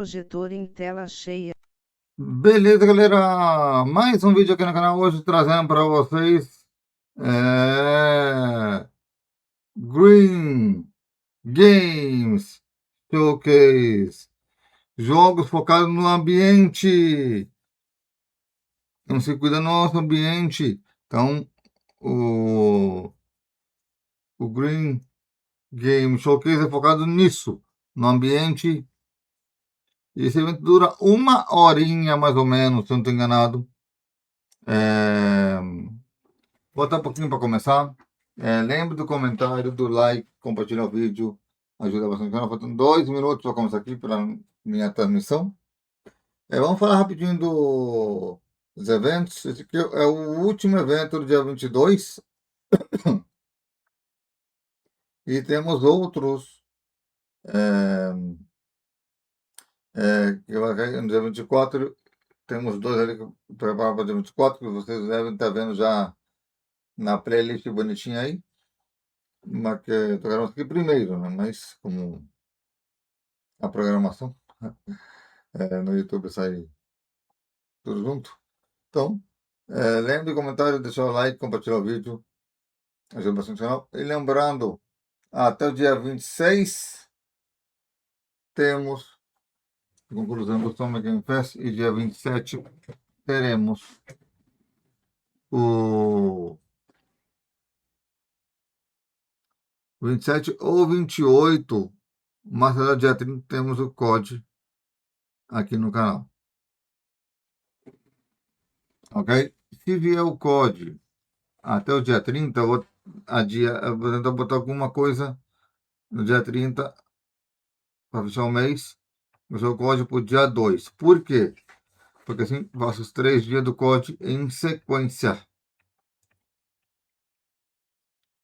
Projetor em tela cheia. Beleza, galera? Mais um vídeo aqui no canal hoje trazendo para vocês Green Games Showcase. Jogos focados no ambiente. Vamos se cuidar do nosso ambiente. Então, o Green Game Showcase é focado nisso, no ambiente. Esse evento dura 1 horinha mais ou menos, se eu não estou enganado. Vou botar um pouquinho para começar. Lembre do comentário, do like, compartilhar o vídeo. Ajuda bastante o canal. Faltam 2 minutos para começar aqui para minha transmissão. Vamos falar rapidinho dos eventos. Esse aqui é o último evento do dia 22. E temos outros. Que vai cair no dia 24. Temos dois ali que prepararam para o dia 24, que vocês devem estar vendo já na playlist bonitinha aí. Mas que tocaremos aqui primeiro, né? Mas como a programação no YouTube sai tudo junto. Então, lembre do comentário, deixar o like, compartilhar o vídeo, ajuda bastante o canal. E lembrando, até o dia 26 temos a conclusão do Summer Game Fest e dia 27 teremos o 27 ou 28, mais tarde dia 30 temos o COD aqui no canal. Ok? Se vier o COD até o dia 30, eu vou tentar botar alguma coisa no dia 30 para fechar o mês. O seu COD para o dia 2. Por quê? Porque assim faço os 3 dias do COD em sequência.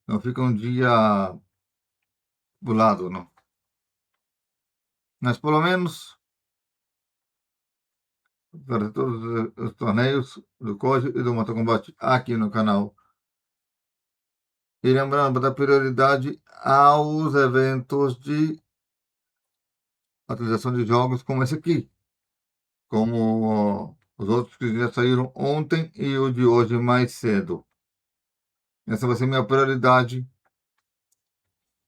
Não fica um dia do lado, não. Mas pelo menos para todos os torneios do COD e do Mortal Kombat aqui no canal. E lembrando, dar prioridade aos eventos de atualização de jogos como esse aqui. Como os outros que já saíram ontem e o de hoje mais cedo. Essa vai ser minha prioridade.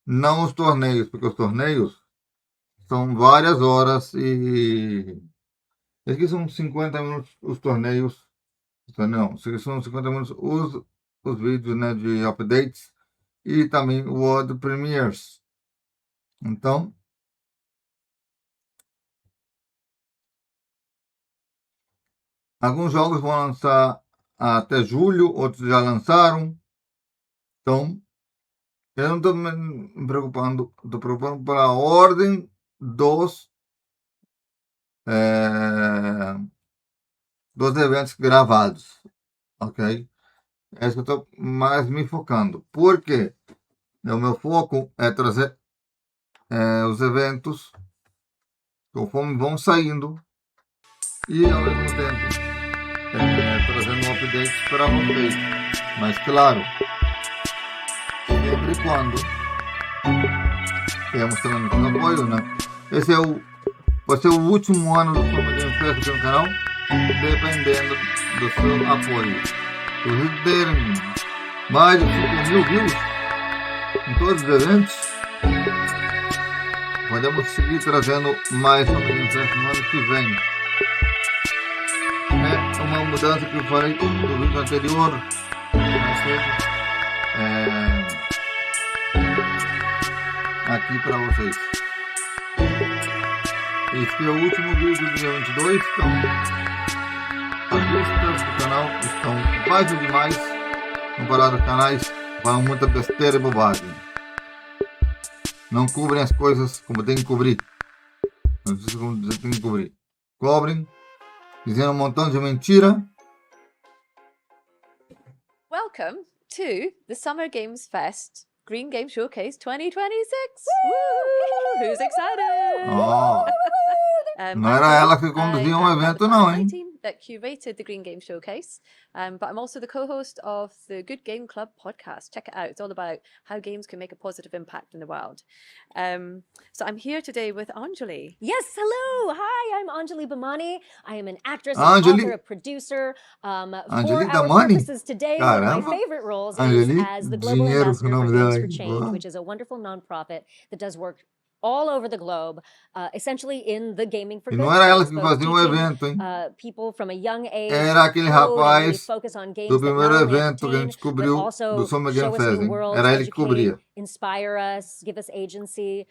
Não os torneios, porque os torneios são várias horas e... Aqui são 50 minutos os torneios. Não, são 50 minutos os vídeos, né, de updates e também o World Premiers. Então, alguns jogos vão lançar até julho, outros já lançaram. Então, eu não estou me preocupando, estou preocupando pela ordem dos eventos gravados, ok? É isso que eu estou mais me focando. Por quê? O meu foco é trazer os eventos conforme vão saindo e ao mesmo tempo trazendo um update para vocês. Mas claro, sempre e quando temos também muito apoio, né? Esse vai ser o último ano do Summer Game Fest aqui no canal, dependendo do seu apoio. Se vocês derem mais de 5.000 views em todos os eventos, podemos seguir trazendo mais Summer Game Fest no ano que vem. É uma mudança que eu falei no vídeo anterior, mais cedo, aqui para vocês. Esse é o último vídeo do dia 22, então as vistas do canal estão baixas demais comparado aos canais, falam muita besteira e bobagem. Não cobrem as coisas como tem que cobrir. Não sei como tem que cobrir. Cobrem, dizendo um montão de mentira. Welcome to the Summer Games Fest Green Game Showcase 2026. Woo! Who's excited? Não era ela que conduzia um evento não, hein? that curated the Green Game Showcase, but I'm also the co-host of the Good Game Club podcast. Check it out. It's all about how games can make a positive impact in the world. So I'm here today with Anjali. Yes, hello. Hi, I'm Anjali Bhamani. I am an actress, an Anjali- author, a producer. For Anjali our Bhamani? purposes today, one of my Caramba. favorite roles is Anjali, as the Global dinheiro com o Ambassador for nome Games dela. for Change, Boa. which is a wonderful nonprofit that does work all over the globe, essentially in the gaming for E good não era ela space, que both fazia um teaching, evento, hein? people from a young age Era aquele code and really rapaz focus on games do that primeiro not only evento que a entertain, gente but cobriu do also Summer show Game us Fest, new hein? worlds, Era ele que educate, cobria. inspire us, give us agency,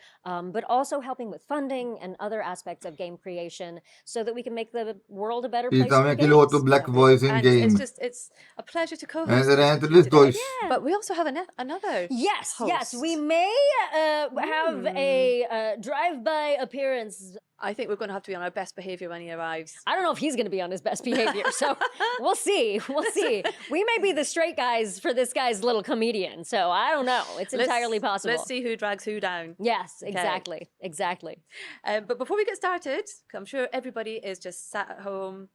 but also helping with funding and other aspects of game creation so that we can make the world a better E place também for aquele games. outro Black Voice in And Game. it's a pleasure to co-host Era this entre with you eles today. dois. Yeah. But we also have another Yes, yes, host. we may have a drive-by appearance. I think we're going to have to be on our best behavior when he arrives. I don't know if he's going to be on his best behavior, so we'll see. We'll see. We may be the straight guys for this guy's little comedian, so I don't know. It's entirely possible. Let's see who drags who down. Yes, Okay. exactly, exactly. But before we get started, 'cause I'm sure everybody is just sat at home,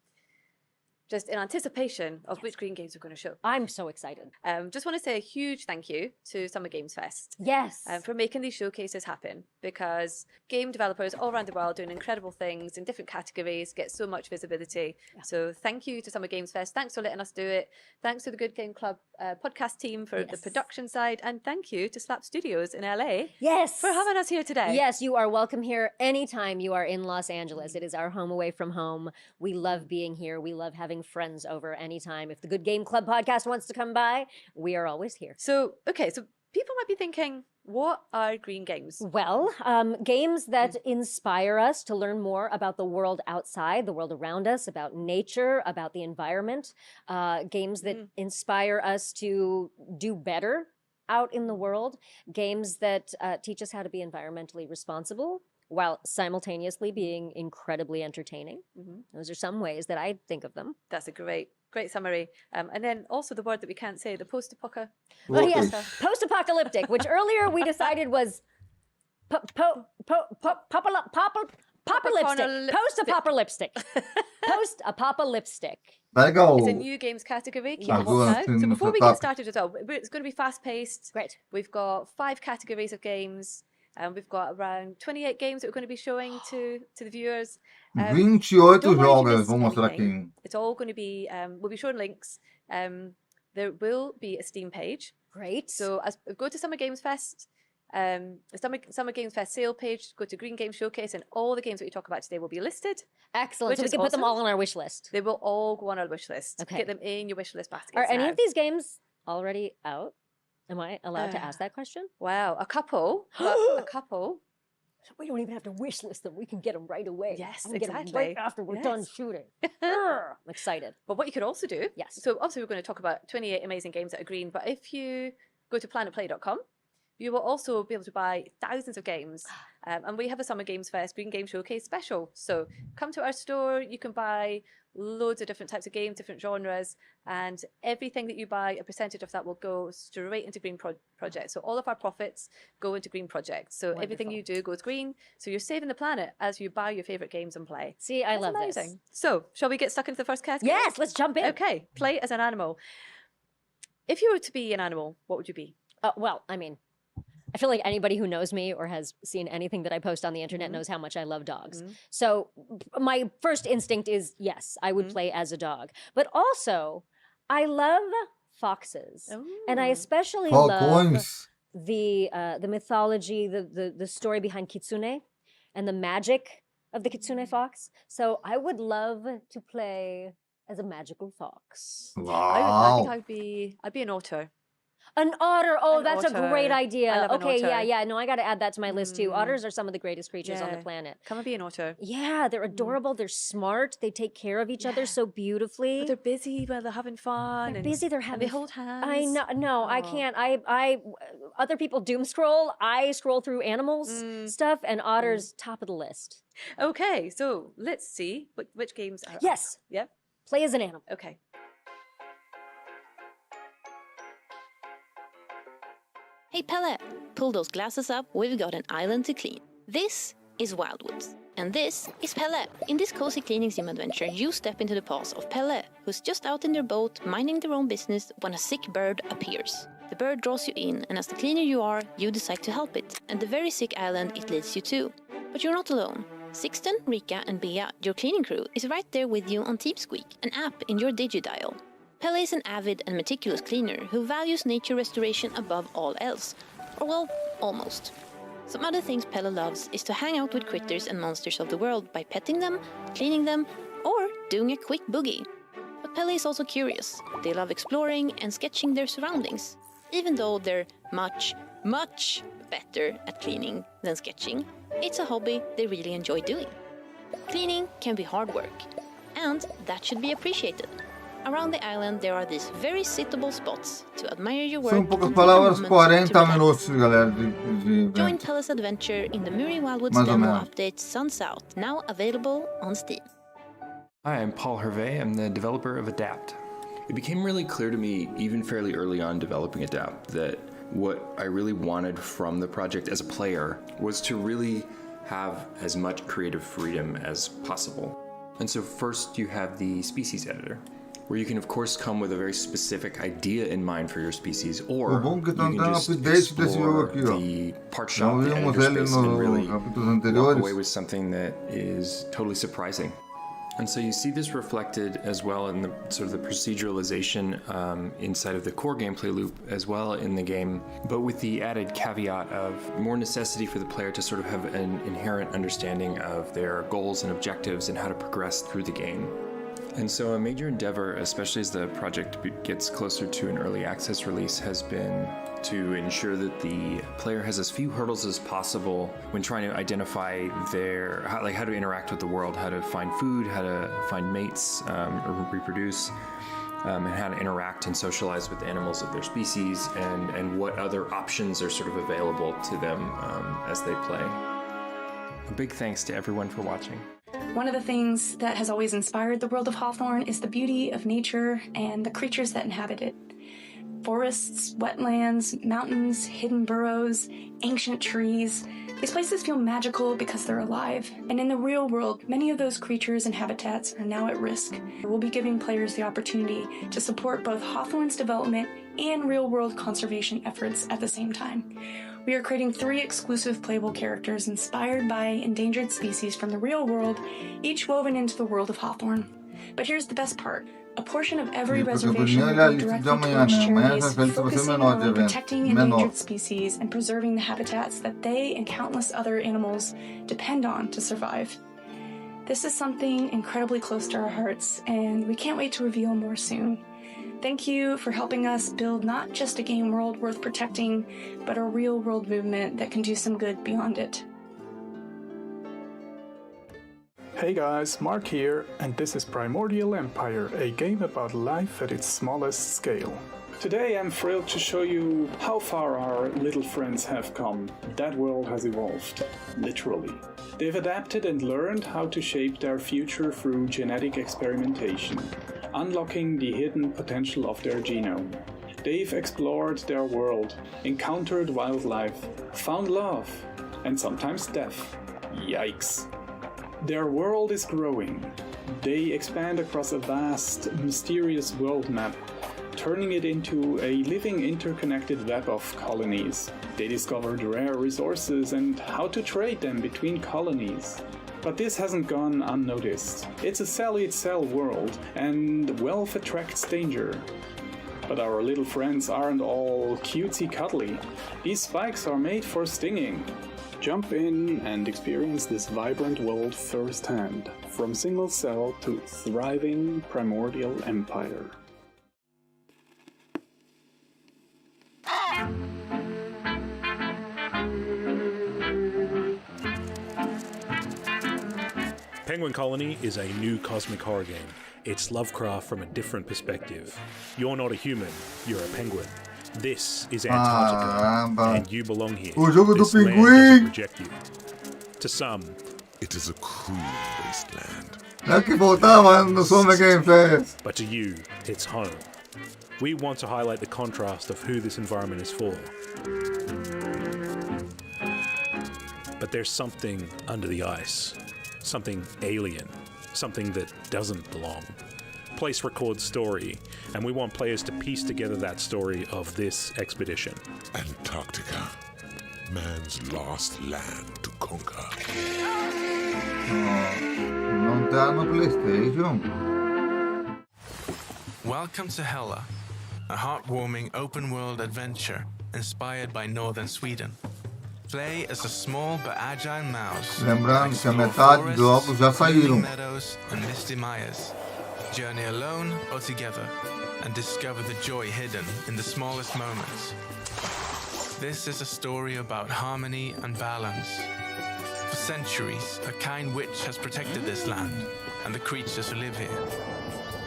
just in anticipation of which Green Games we're going to show. I'm so excited. Just want to say a huge thank you to Summer Games Fest Yes. for making these showcases happen, because game developers all around the world doing incredible things in different categories get so much visibility. Yeah. So thank you to Summer Games Fest. Thanks for letting us do it. Thanks to the Good Game Club podcast team for the Yes. production side. And thank you to Slap Studios in LA Yes. for having us here today. Yes, you are welcome here anytime you are in Los Angeles. It is our home away from home. We love being here. We love having friends over anytime. If the Good Game Club podcast wants to come by, we are always here. So, okay, so people might be thinking, what are green games? Well, games that inspire us to learn more about the world outside, the world around us, about nature, about the environment. Games that inspire us to do better out in the world. Games that teach us how to be environmentally responsible while simultaneously being incredibly entertaining. Those are some ways that I think of them. That's a great summary. And then also the word that we can't say, the post-apocalyptic. Oh, yes, Outros. post-apocalyptic, which earlier we decided was post-apocalyptic. Post-apocalyptic. Pega o... It's a new games category. Keep Yes. a watch out. Agora, So no before we topic. get started as well, it's going to be fast-paced. Great. We've got 5 categories of games. And we've got around 28 games that we're going to be showing to the viewers. 28 don't worry if you jogos, missed vou mostrar anything. aqui. It's all going to be, we'll be showing links. There will be a Steam page. Great. So go to Summer Games Fest, the Summer Games Fest sale page, go to Green Game Showcase, and all the games that we talk about today will be listed. Excellent. which So we is can put them awesome. all on our wish list. They will all go on our wish list. Okay. Get them in your wish list basket. Are any of these games already out? Am I allowed to Uh, ask that question? Wow, a couple. a couple. We don't even have to wish list them. We can get them right away. Yes, I can get 'em exactly. right after we're done Yes. shooting. I'm excited. But what you could also do, Yes. so obviously we're going to talk about 28 amazing games that are green, but if you go to planetplay.com, you will also be able to buy thousands of games. And we have a Summer Games Fest Green Game Showcase special. So come to our store, you can buy loads of different types of games, different genres, and everything that you buy, a percentage of that will go straight into green projects. So all of our profits go into green projects. So everything Wonderful. you do goes green. So you're saving the planet as you buy your favorite games and play. See, I That's love amazing. So shall we get stuck into the first this. category? Yes, let's jump in. Okay, play as an animal. If you were to be an animal, what would you be? Well, I mean, I feel like anybody who knows me or has seen anything that I post on the internet knows how much I love dogs. So my first instinct is yes, I would play as a dog. But also, I love foxes, and I Ooh. especially love Falcões. the mythology, the story behind kitsune, and the magic of the kitsune fox. So I would love to play as a magical fox. I Uau. think I'd be an otter. An otter. Oh, An that's a great otter. idea. I love an Okay, yeah, otter. yeah. No, I got to add that to my list too. Mm. Otters are some of the greatest creatures on the Yeah. planet. Come and be an otter. Yeah, they're adorable. They're smart. They take care of each other Yeah. so beautifully. But they're busy when they're having fun. They're and, busy. They're and having. they hold hands. I know. No, I Aw. can't. I. Other people doom scroll. I scroll through animals stuff, and otters top of the list. Okay, so let's see which games are up. Yes. Yep. Play as an animal. Okay. Hey Pelle, pull those glasses up, we've got an island to clean. This is Wildwoods, And this is Pelle. In this cozy cleaning sim adventure, you step into the paws of Pelle, who's just out in their boat, minding their own business, when a sick bird appears. The bird draws you in, and as the cleaner you are, you decide to help it, and the very sick island it leads you to. But you're not alone. Sixten, Rika, and Bea, your cleaning crew, is right there with you on TeamSqueak, an app in your digidial. Pelle is an avid and meticulous cleaner who values nature restoration above all else. Or well, almost. Some other things Pelle loves is to hang out with critters and monsters of the world by petting them, cleaning them, or doing a quick boogie. But Pelle is also curious. They love exploring and sketching their surroundings. Even though they're much, much better at cleaning than sketching, it's a hobby they really enjoy doing. Cleaning can be hard work, and that should be appreciated. Around the island there are these very suitable spots to admire your work São and poucas take a palavras, moment 40 to relax. minutos, galera, de Join evento. Pelle's adventure in the Muri Wildwoods Mais ou demo menos. update Suns Out, now available on Steam. Hi, I'm Paul Hervé. I'm the developer of Adapt. It became really clear to me, even fairly early on developing Adapt, that what I really wanted from the project as a player was to really have as much creative freedom as possible. And so first you have the species editor, where you can of course come with a very specific idea in mind for your species, or O bom que you tá can dando just update desse jogo explore aqui, ó. the part Já shop, the ouvimos editor ele space, and really nos capítulos walk anteriores. away with something that is totally surprising. And so you see this reflected as well in the sort of the proceduralization inside of the core gameplay loop as well in the game, but with the added caveat of more necessity for the player to sort of have an inherent understanding of their goals and objectives and how to progress through the game. And so a major endeavor, especially as the project gets closer to an early access release, has been to ensure that the player has as few hurdles as possible when trying to identify how to interact with the world, how to find food, how to find mates or reproduce, and how to interact and socialize with the animals of their species, and what other options are sort of available to them as they play. A big thanks to everyone for watching. One of the things that has always inspired the world of Hawthorne is the beauty of nature and the creatures that inhabit it. Forests, wetlands, mountains, hidden burrows, ancient trees. These places feel magical because they're alive. And in the real world, many of those creatures and habitats are now at risk. We'll be giving players the opportunity to support both Hawthorne's development and real-world conservation efforts at the same time. We are creating 3 exclusive playable characters inspired by endangered species from the real world, each woven into the world of Hawthorne. But here's the best part. A portion of every reservation will go directly towards charities focusing on protecting endangered species and preserving the habitats that they and countless other animals depend on to survive. This is something incredibly close to our hearts, and we can't wait to reveal more soon. Thank you for helping us build not just a game world worth protecting, but a real-world movement that can do some good beyond it. Hey guys, Mark here, and this is Primordial Empire, a game about life at its smallest scale. Today I'm thrilled to show you how far our little friends have come. That world has evolved, literally. They've adapted and learned how to shape their future through genetic experimentation, unlocking the hidden potential of their genome. They've explored their world, encountered wildlife, found love, and sometimes death. Yikes. Their world is growing. They expand across a vast, mysterious world map, turning it into a living interconnected web of colonies. They discovered rare resources and how to trade them between colonies. But this hasn't gone unnoticed. It's a sell-eat-sell world, and wealth attracts danger. But our little friends aren't all cutesy-cuddly. These spikes are made for stinging. Jump in and experience this vibrant world firsthand, from single cell to thriving primordial empire. Penguin Colony is a new cosmic horror game. It's Lovecraft from a different perspective. You're not a human, you're a penguin. This is Antarctica, and you belong here. O jogo do This land pinguim! doesn't reject you. To some, it is a cruel wasteland. É que voltava no Summer Game Fest. but to you, it's home. We want to highlight the contrast of who this environment is for. But there's something under the ice. something alien, something that doesn't belong. Place records story, and we want players to piece together that story of this expedition. Antarctica, man's lost land to conquer. Non tá no PlayStation. Welcome to Hela, a heartwarming open-world adventure inspired by northern Sweden. Play as a small but agile mouse. Lembrando que a metade dos jogos já saíram. Meadows and misty Mayas. Journey alone or together, and discover the joy hidden in the smallest moments. This is a story about harmony and balance. For centuries, a kind witch has protected this land and the creatures who live here.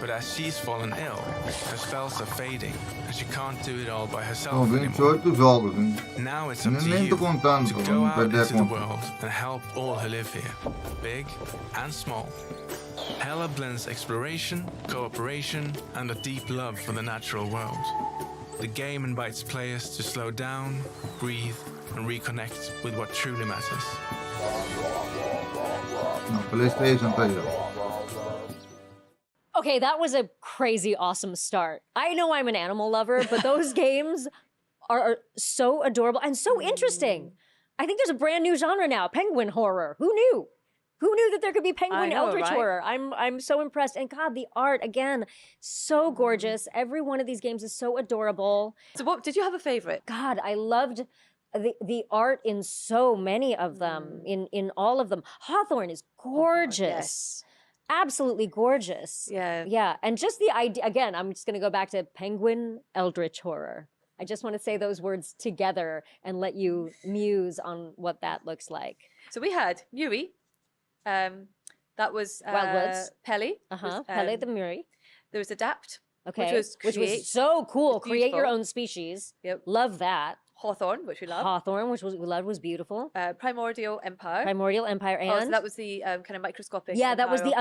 But as she's fallen ill, her spells are fading, and she can't do it all by herself São anymore. 28 jogos, hein? Now it's up to Nem you tô contando, to pra go não out perder a into the conta. world and help all who live here, big and small. Hela blends exploration, cooperation, and a deep love for the natural world. The game invites players to slow down, breathe, and reconnect with what truly matters. No, PlayStation tá aí, ó. Okay, that was a crazy awesome start. I know I'm an animal lover, but those games are so adorable and so interesting. I think there's a brand new genre now, penguin horror. Who knew? Who knew that there could be penguin eldritch horror? I'm so impressed. And God, the art, again, so gorgeous. Every one of these games is so adorable. So what, did you have a favorite? God, I loved the art in so many of them, in all of them. Hawthorne is gorgeous. Yes. Absolutely gorgeous. Yeah. Yeah, and just the idea, again, I'm just gonna go back to penguin eldritch horror. I just want to say those words together and let you muse on what that looks like. So we had Muri. That was Wildwoods. Pele. Pele the Muri. There was Adapt. Okay. Which was so cool. Create your own species. Yep. Love that. Hawthorne, which we love. Hawthorne, which we loved, was beautiful. Primordial Empire. Primordial Empire, and so that was the kind of microscopic. Yeah, that was the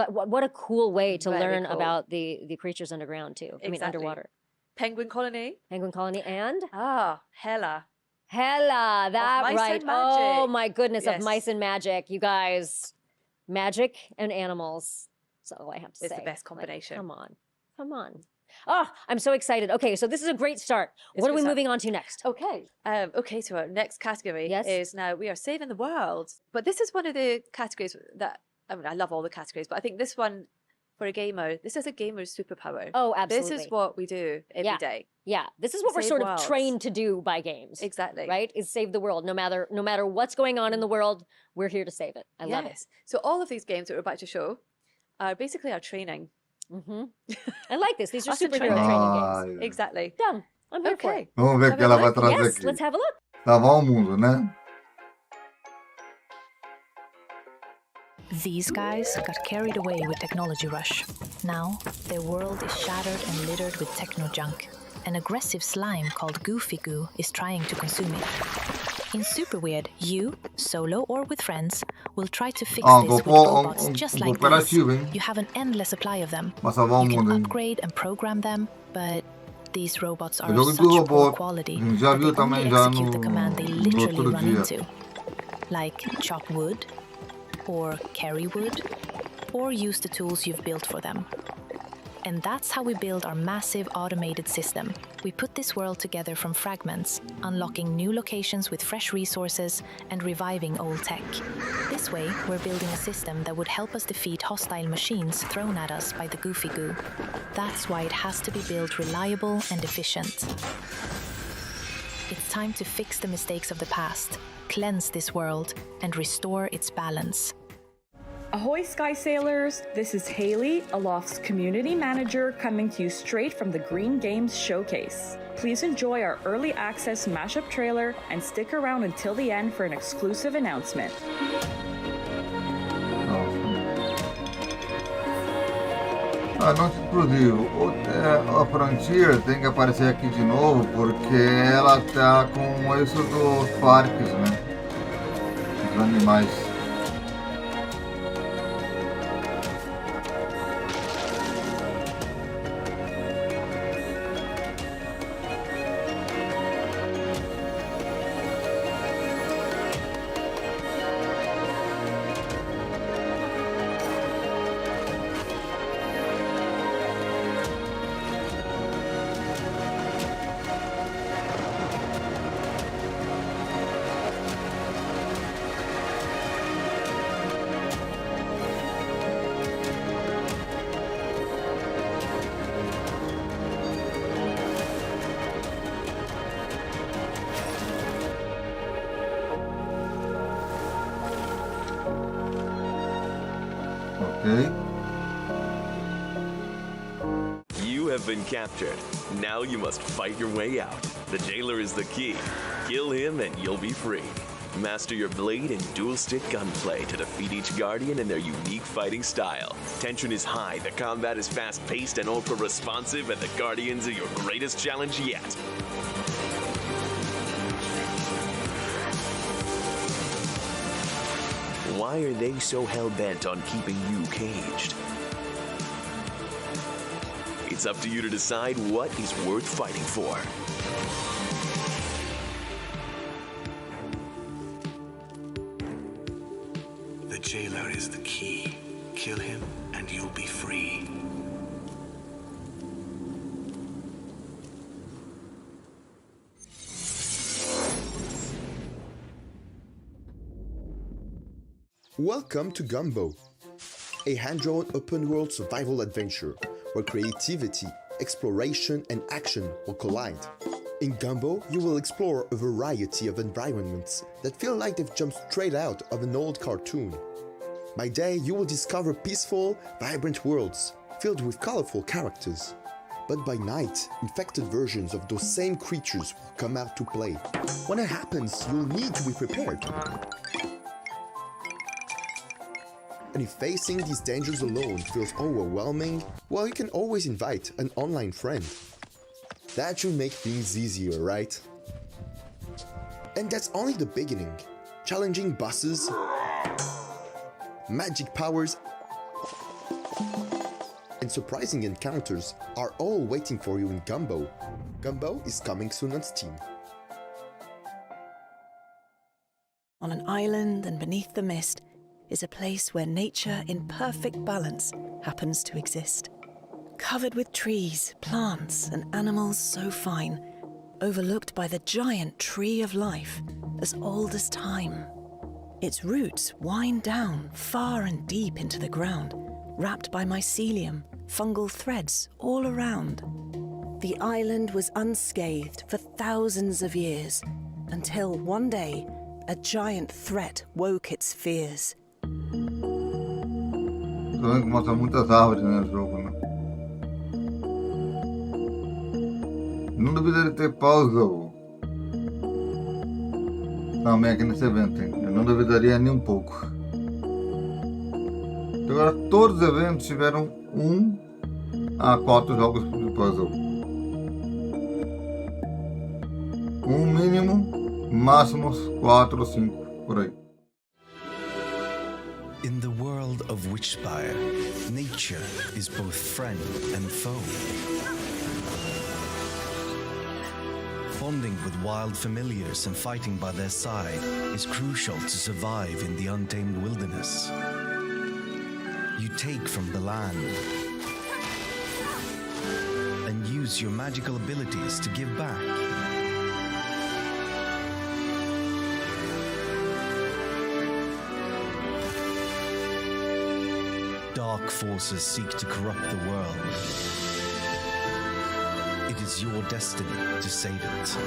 what a cool way to Very learn cool. about the creatures underground too. I mean, Exactly. underwater. Penguin Colony. Penguin Colony and Hela. Hela, that Mice and right. Magic. Oh my goodness, Yes. of mice and magic, you guys. Magic and animals. That's all I have to It's say. the best Like, combination. come on. Come on. Oh, I'm so excited. Okay, so this is a great start. It's What are a we good moving on to next? Okay. Okay, so our next category Yes. is now we are saving the world. But this is one of the categories that, I mean, I love all the categories, but I think this one, for a gamer, this is a gamer's superpower. Oh, absolutely. This is what we do every day. Yeah, this is what we're Save sort of worlds. trained to do by games. Exactly. Right? Is save the world. No matter what's going on in the world, we're here to save it. I love it. Yes. So all of these games that we're about to show are basically our training. I like this. These are Us in superhero training games. Exactly. Done. I'm here for it. Vamos ver o que ela vai trazer Yes, aqui. let's have a look. Salvar o mundo, né? These guys got carried away with technology rush. Now, their world is shattered and littered with techno junk. An aggressive slime called Goofy Goo is trying to consume it. In Super Weird, you, solo or with friends, will try to fix this with robots just like these. Cooperativo, hein? You have an endless supply of them. Pra salvar o You can mundo, hein? upgrade and program them, but these robots O are of jogo such do poor robô, quality a gente já that viu they only também já execute the command they literally outro run dia. into. Like chop wood, or carry wood, or use the tools you've built for them. And that's how we build our massive automated system. We put this world together from fragments, unlocking new locations with fresh resources and reviving old tech. This way, we're building a system that would help us defeat hostile machines thrown at us by the Goofy Goo. That's why it has to be built reliable and efficient. It's time to fix the mistakes of the past, cleanse this world, and restore its balance. Ahoy Sky Sailors, this is Haley, Aloft's community manager, coming to you straight from the Green Games Showcase. Please enjoy our early access mashup trailer and stick around until the end for an exclusive announcement. Ah, não se explodiu. A Frontier tem que aparecer aqui de novo porque ela tá com isso dos parques, né? Dos animais. Ok. You have been captured. Now you must fight your way out. The jailer is the key. Kill him and you'll be free. Master your blade and dual-stick gunplay to defeat each guardian in their unique fighting style. Tension is high, the combat is fast-paced and ultra-responsive, and the guardians are your greatest challenge yet. Why are they so hell-bent on keeping you caged? It's up to you to decide what is worth fighting for. The jailer is the key. Kill him and you'll be free. Welcome to Gumbo, a hand-drawn open-world survival adventure where creativity, exploration, and action will collide. In Gumbo, you will explore a variety of environments that feel like they've jumped straight out of an old cartoon. By day, you will discover peaceful, vibrant worlds filled with colorful characters. But by night, infected versions of those same creatures will come out to play. When it happens, you'll need to be prepared. And if facing these dangers alone feels overwhelming, well, you can always invite an online friend. That should make things easier, right? And that's only the beginning. Challenging bosses, magic powers, and surprising encounters are all waiting for you in Gumbo. Gumbo is coming soon on Steam. On an island and beneath the mist is a place where nature in perfect balance happens to exist. Covered with trees, plants, and animals so fine, overlooked by the giant tree of life, as old as time. Its roots wind down far and deep into the ground, wrapped by mycelium, fungal threads all around. The island was unscathed for thousands of years, until one day, a giant threat woke its fears. Tô vendo que mostra muitas árvores no jogo, né? Não duvidaria ter pausa também aqui nesse evento, hein? Eu não duvidaria nem um pouco. Agora, todos os eventos tiveram 1 a 4 jogos de puzzle. Mínimo, máximos 4 ou 5, por aí. In the world of Witchspire, nature is both friend and foe. Bonding with wild familiars and fighting by their side is crucial to survive in the untamed wilderness. You take from the land and use your magical abilities to give back. Dark forces seek to corrupt the world. It is your destiny to save it.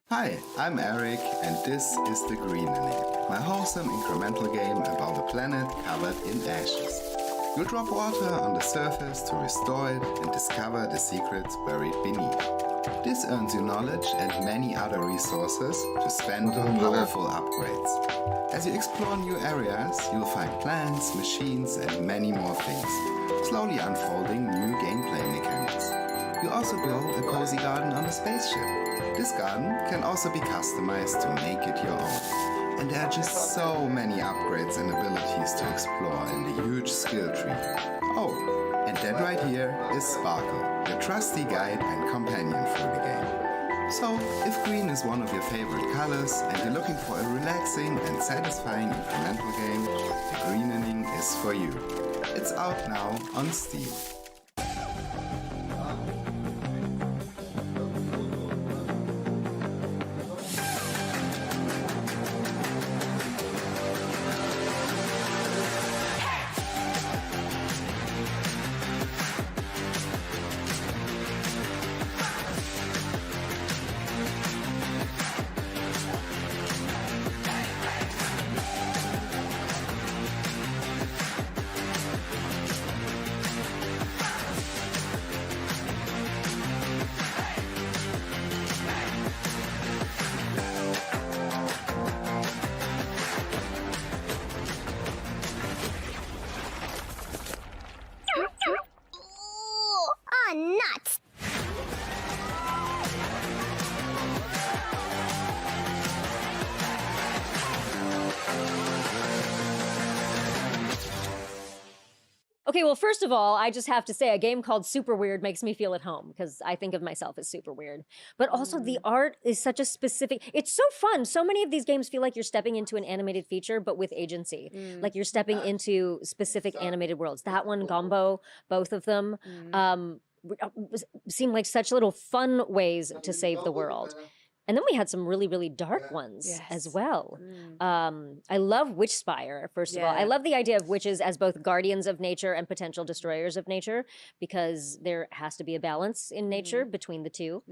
Hi, I'm Eric, and this is The Greenening, my wholesome incremental game about a planet covered in ashes. You drop water on the surface to restore it and discover the secrets buried beneath. This earns you knowledge and many other resources to spend on powerful upgrades. As you explore new areas, you'll find plants, machines, and many more things, slowly unfolding new gameplay mechanics. You also build a cozy garden on a spaceship. This garden can also be customized to make it your own. And there are just so many upgrades and abilities to explore in the huge skill tree. Oh, and that right here is Sparkle, your trusty guide and companion through the game. So, if green is one of your favorite colors and you're looking for a relaxing and satisfying incremental game, The Greenening is for you. It's out now on Steam. Okay, well, first of all, I just have to say a game called Super Weird makes me feel at home because I think of myself as super weird. But also the art is such a specific, it's so fun. So many of these games feel like you're stepping into an animated feature, but with agency. Like you're stepping into specific animated worlds. That one, Gombo, both of them, seem like such little fun ways to save the world. And then we had some really, really dark ones as well. I love Witchspire, first of all. I love the idea of witches as both guardians of nature and potential destroyers of nature, because there has to be a balance in nature between the two.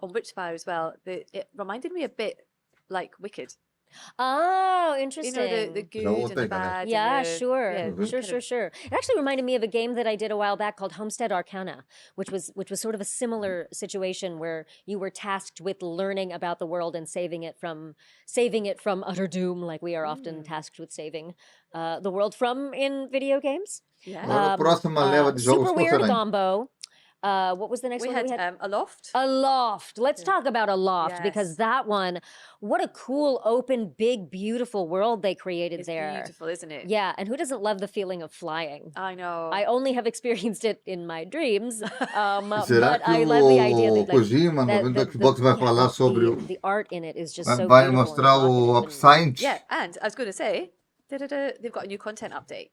On Witchspire as well, it reminded me a bit like Wicked. Oh, interesting. You know, the good and the bad. Yeah, and the, sure. Yeah, Sure. It actually reminded me of a game that I did a while back called Homestead Arcana, which was sort of a similar situation where you were tasked with learning about the world and saving it from utter doom, like we are often tasked with saving the world from in video games. Agora a próxima leva de jogos Super qual Weird será? Gombo. What was the next we one? had Aloft. Aloft. Let's talk about Aloft, because that one, what a cool, open, big, beautiful world they created there. Beautiful, isn't it? Yeah, and who doesn't love the feeling of flying? I know. I only have experienced it in my dreams, Será but que I love the idea o that, like, Kojima, no evento Xbox, vai falar sobre o... the art in it is just so Vai beautiful. mostrar o Absint? Yeah, and I was going to say, they've got a new content update.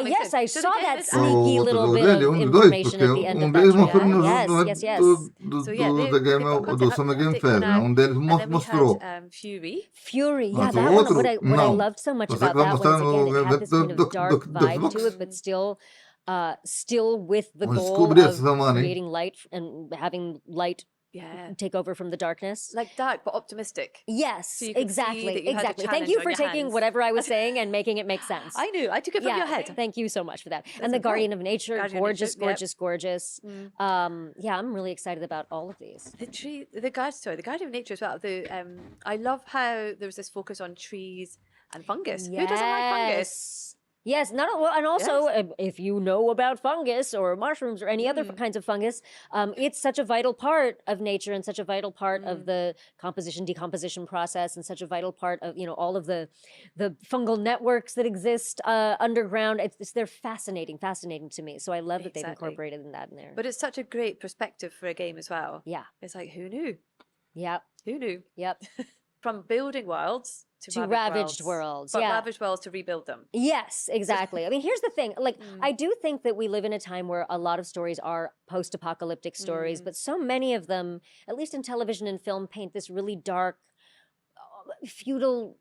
Yes, I So the saw game that is- sneaky little bit of dos, information at the end um of deles that mostrou trailer. no Yes. da game, do Summer Game Fest, né? Deles And then we mostrou. had Fury. Fury, yeah, Mas that o one. outro, What I não. loved so much Você about vai that mostrar was, again, no it had this kind of dark vibe Xbox? to it, but still with the Vamos goal descobrir of essa semana, hein? creating light and having light take over from the darkness. Like dark but optimistic. Yes, So you could see that exactly. you had a Thank challenge you on for your taking hands. whatever I was saying and making it make sense. I knew. I took it from your head. Thank you so much for that. That's And the okay. Guardian of Nature, Guardian of gorgeous, Nature, yep. gorgeous. Yeah, I'm really excited about all of these. The Guardian of Nature as well. I love how there was this focus on trees and fungus. Who doesn't like fungus? Yes, and also if you know about fungus or mushrooms or any other kinds of fungus, it's such a vital part of nature and such a vital part of the decomposition process, and such a vital part of all of the fungal networks that exist underground. They're fascinating to me. So I love that they've incorporated that in there. But it's such a great perspective for a game as well. Yeah, it's like who knew? Yep. Who knew? Yep. From building worlds to ravaged worlds. But yeah. ravaged worlds to rebuild them. Yes, exactly. I mean, here's the thing. Like, I do think that we live in a time where a lot of stories are post-apocalyptic stories, but so many of them, at least in television and film, paint this really dark, feudal,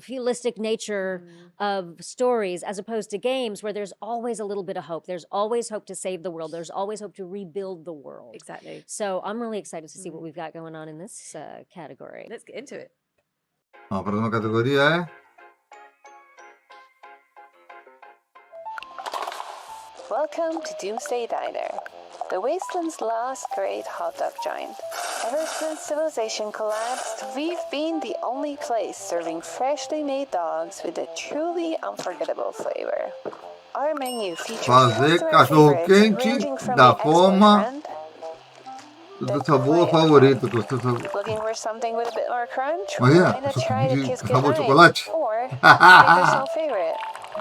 feudalistic nature of stories, as opposed to games where there's always a little bit of hope. There's always hope to save the world. There's always hope to rebuild the world. Exactly. So I'm really excited to see what we've got going on in this category. Let's get into it. A próxima categoria é... Welcome to Doomsday Diner, the Wasteland's last great hot dog joint. Ever since civilization collapsed, we've been the only place serving freshly made dogs with a truly unforgettable flavor. Our menu features Fazer cachorro quente da forma do sabor favorito que você sabe. Looking for something with a bit more crunch? Mas Why not try the Kiss sabor Goodnight? chocolate? Or my personal favorite,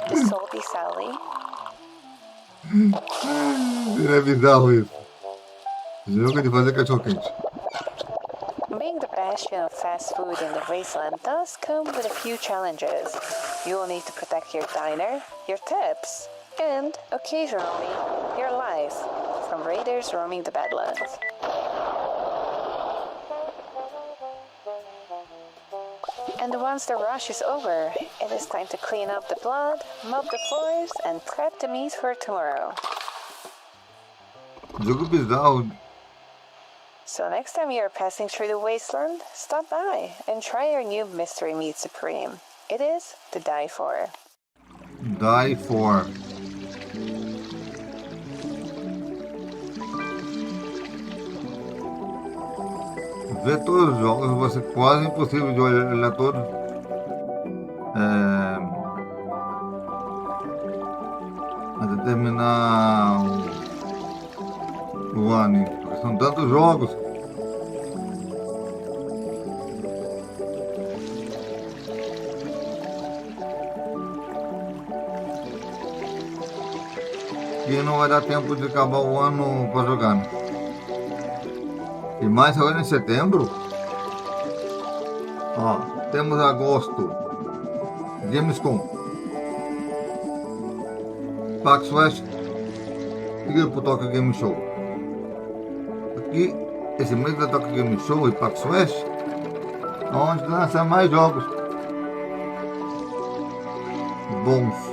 the Salty Sally. É bizarro isso. Jogo de fazer cachorro quente. Being the bastion of fast food in the wasteland does come with a few challenges. You will need to protect your diner, your tips, and, occasionally, your life from raiders roaming the Badlands. And once the rush is over, it is time to clean up the blood, mop the floors, and prep the meat for tomorrow. Jogo bizarro. So next time you are passing through the wasteland, stop by and try our new Mystery Meat Supreme. It is to die for. Die for. Ver todos os jogos vai ser quase impossível de olhar todos. Até terminar o ano, porque são tantos jogos. que não vai dar tempo de acabar o ano para jogar, né? E mais agora em setembro, ó, temos agosto, Gamescom, PAX West e o Tokyo Game Show. Aqui, esse mês da Tokyo Game Show e PAX West, onde lança mais jogos bons.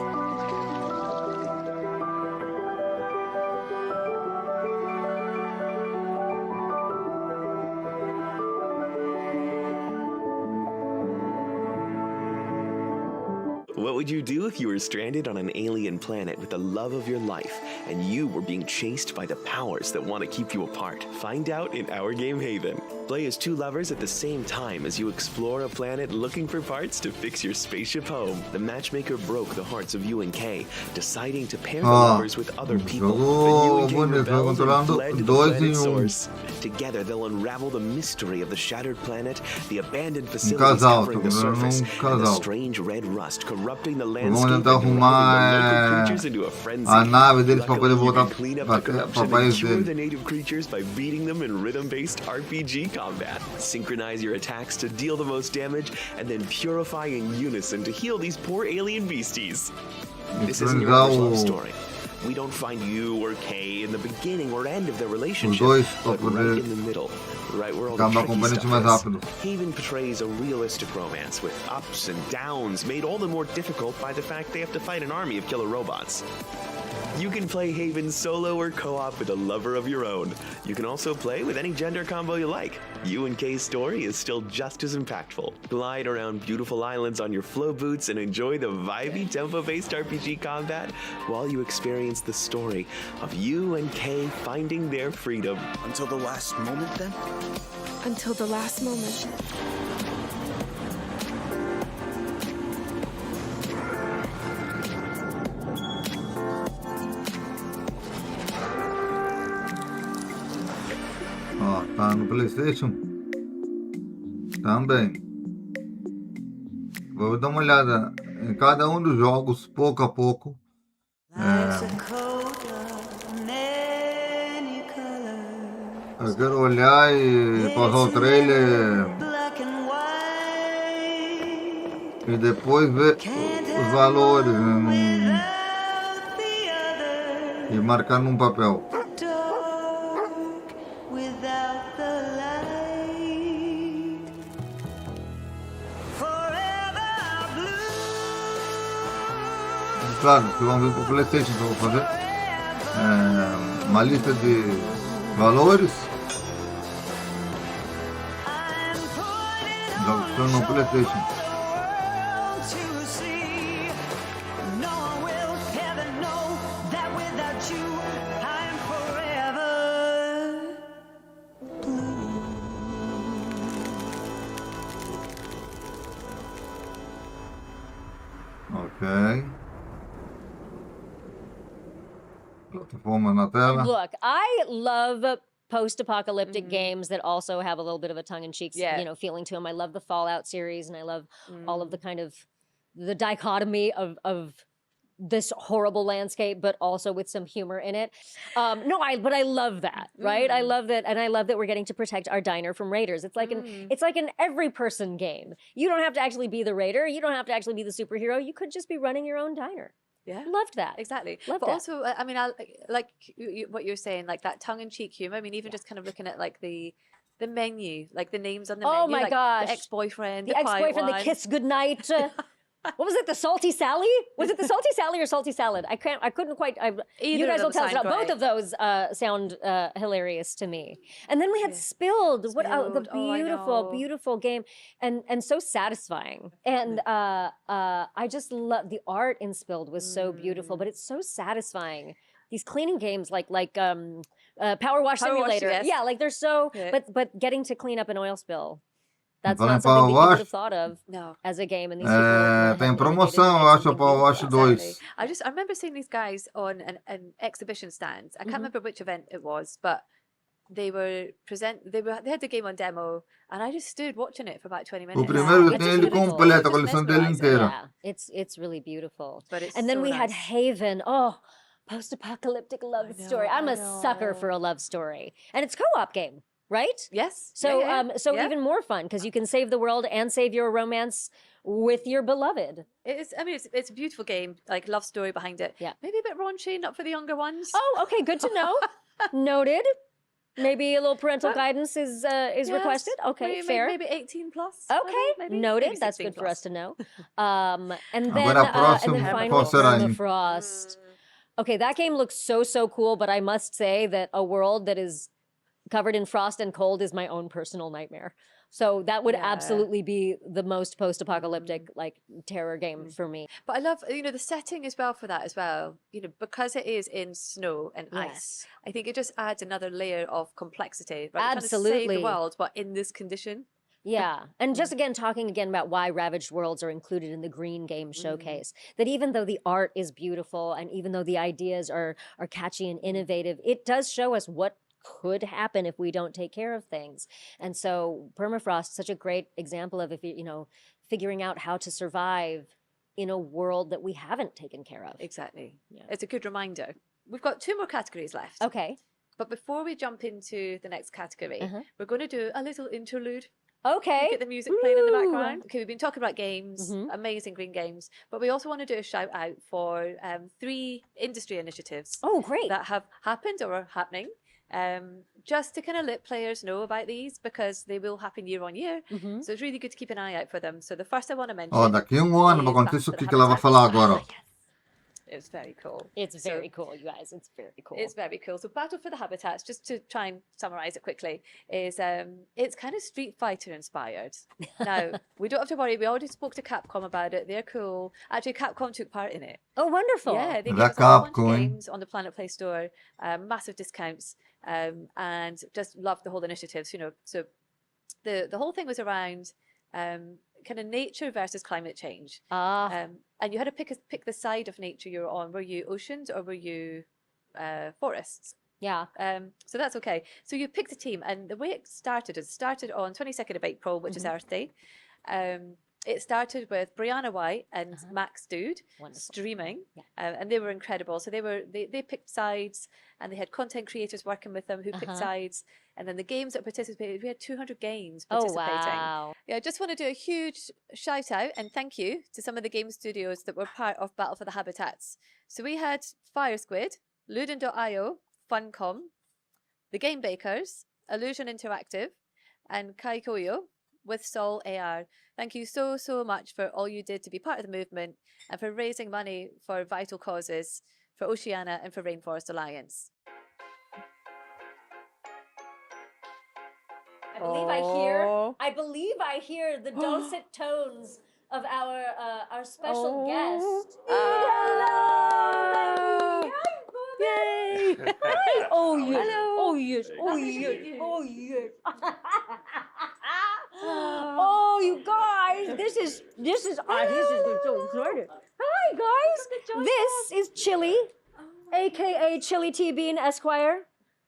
What would you do if you were stranded on an alien planet with the love of your life and you were being chased by the powers that want to keep you apart? Find out in Our Game Haven. Play as two lovers at the same time as you explore a planet looking for parts to fix your spaceship home. The matchmaker broke the hearts of you and Kay, deciding to pair the lovers with other people. But you and Kay rebelled and fled to the planet's source. Together, they'll unravel the mystery of the shattered planet, the abandoned facilities covering the surface, and the strange red rust corrupting the landscape and driving the local creatures into a frenzy. A nave deles para poder Luckily, you voltar can clean up the corruption and país cure dele. the native creatures by beating them in rhythm-based RPG combat. Synchronize your attacks to deal the most damage, and then purify in unison to heal these poor alien beasties. This isn't your first love story. We don't find you or Kay in the beginning or end of their relationship, but right in the middle, right where all the tricky stuff is. Haven portrays a realistic romance with ups and downs, made all the more difficult by the fact they have to fight an army of killer robots. You can play Haven solo or co-op with a lover of your own. You can also play with any gender combo you like. You and Kay's story is still just as impactful. Glide around beautiful islands on your flow boots and enjoy the vibey tempo-based RPG combat while you experience the story of you and Kay finding their freedom. Until the last moment, then? Until the last moment. Ó, tá no PlayStation também. Vou dar uma olhada em cada um dos jogos, pouco a pouco. Eu quero olhar e passar o trailer e depois ver os valores, né, e marcar num papel. Claro, que vão vir para o PlayStation, que eu vou fazer uma lista de valores, jogos que estão no PlayStation. Ok. Plataforma na tela. Look, I love post-apocalyptic games that also have a little bit of a tongue-in-cheek, feeling to them. I love the Fallout series, and I love all of the kind of the dichotomy of this horrible landscape, but also with some humor in it. But I love that, right? I love that, and I love that we're getting to protect our diner from raiders. It's like an every-person game. You don't have to actually be the raider. You don't have to actually be the superhero. You could just be running your own diner. Yeah, loved that. Exactly. Loved but that. also, I mean, I like what you're saying, like that tongue-in-cheek humor. I mean, even just kind of looking at like the menu, like the names on the menu. Oh my like gosh, the ex-boyfriend, the ex-boyfriend, the kiss goodnight. What was it? The Salty Sally? Was it the Salty Sally or Salty Salad? I couldn't quite. You guys will tell us. Both of those sound hilarious to me. And then we had Spilled. What the beautiful, beautiful game, and so satisfying. And I just love the art in Spilled was so beautiful, but it's so satisfying. These cleaning games like Power Wash Simulator. Yes. Yeah, like they're so. Yeah. But getting to clean up an oil spill. That's not something we would have thought of as a game. And these tem promoção, eu acho, para o Watch 2. I remember seeing these guys on an exhibition stand. I can't remember which event it was, but they had the game on demo, and I just stood watching it for about 20 minutes. O primeiro tem ele completo, a coleção dele inteira. Yeah, it's really beautiful. But it's and then so we had nice. Haven. Oh, Post-apocalyptic love story. I'm a sucker for a love story. And it's co-op game, right? Yes. So Yeah. even more fun because you can save the world and save your romance with your beloved. It is. I mean, it's a beautiful game, like love story behind it. Yeah. Maybe a bit raunchy, not for the younger ones. Oh, okay, good to know. Noted. Maybe a little parental guidance is requested. Okay, fair. Maybe 18 plus. Okay, maybe, noted. maybe That's 16 good for plus. us to know. And then Agora próximo, finally, qual será, hein? Permafrost. Okay, that game looks so cool, but I must say that a world that is covered in frost and cold is my own personal nightmare. So that would absolutely be the most post-apocalyptic like terror game for me. But I love, the setting as well for that as well. Because it is in snow and ice. Yes. I think it just adds another layer of complexity. Right? We're trying to save Absolutely. the world, but in this condition. Yeah. And just talking again about why Ravaged Worlds are included in the Green Game Showcase. That even though the art is beautiful and even though the ideas are catchy and innovative, it does show us what could happen if we don't take care of things. And so Permafrost is such a great example of figuring out how to survive in a world that we haven't taken care of. Exactly. Yeah. It's a good reminder. We've got 2 more categories left. Okay. But before we jump into the next category, we're going to do a little interlude. Okay. Get the music playing in the Woo! background. Okay, we've been talking about games, amazing green games, but we also want to do a shout out for 3 industry initiatives. Oh, great. That have happened or are happening. Just to kind of let players know about these because they will happen year on year. So it's really good to keep an eye out for them. So the first I want to mention. Ó, daqui a ano vou contar isso aqui que ela vai falar agora. Ó. It's very cool. It's very cool, you guys. It's very cool. It's very cool. So Battle for the Habitats, just to try and summarize it quickly, is it's kind of Street Fighter inspired. Now, we don't have to worry. We already spoke to Capcom about it. They're cool. Actually, Capcom took part in it. Oh, wonderful. Yeah, they gave Da us a whole bunch of Capcom. games on the Planet Play store, massive discounts, and just loved the whole initiatives. So the whole thing was around kind of nature versus climate change. And you had to pick the side of nature you were on. Were you oceans or were you forests? Yeah. So that's okay. So you picked a team, and the way it started on 22nd of April, which is Earth Day. It started with Brianna White and Max Dude streaming, and they were incredible. So they picked sides, and they had content creators working with them who picked sides. And then the games that participated, we had 200 games participating. Oh, wow. Yeah, I just want to do a huge shout out and thank you to some of the game studios that were part of Battle for the Habitats. So we had Fire Squid, Luden.io, Funcom, The Game Bakers, Illusion Interactive, and Kaikoyo with Sol AR. Thank you so much for all you did to be part of the movement and for raising money for vital causes for Oceania and for Rainforest Alliance. I believe I hear the dulcet tones of our special guest. Hello! Yay! Hi. Oh yes. Hello. Oh yes. Oh yes. Oh yes. Oh, you guys, this is so exciting. Hi guys. This is Chili, aka Chili T Bean Esquire.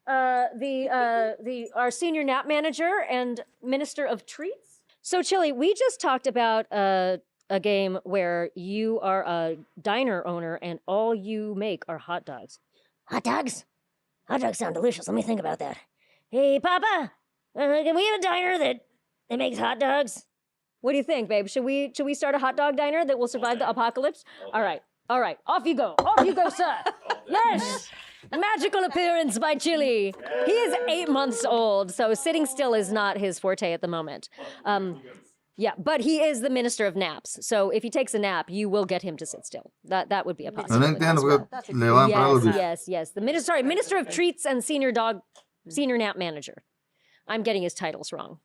Our senior nap manager and minister of treats. So, Chili, we just talked about a game where you are a diner owner and all you make are hot dogs. Hot dogs? Hot dogs sound delicious. Let me think about that. Hey, Papa, can we have a diner that makes hot dogs? What do you think, babe? Should we start a hot dog diner that will survive the apocalypse? All right. Off you go. Off you go, sir. Yes. Magical appearance by Chili. He is 8 months old, so sitting still is not his forte at the moment. Yeah, but he is the minister of naps. So if he takes a nap, you will get him to sit still. That would be a possibility. Eu não entendo porque levar para ela. Yes. The minister of treats and senior nap manager. I'm getting his titles wrong.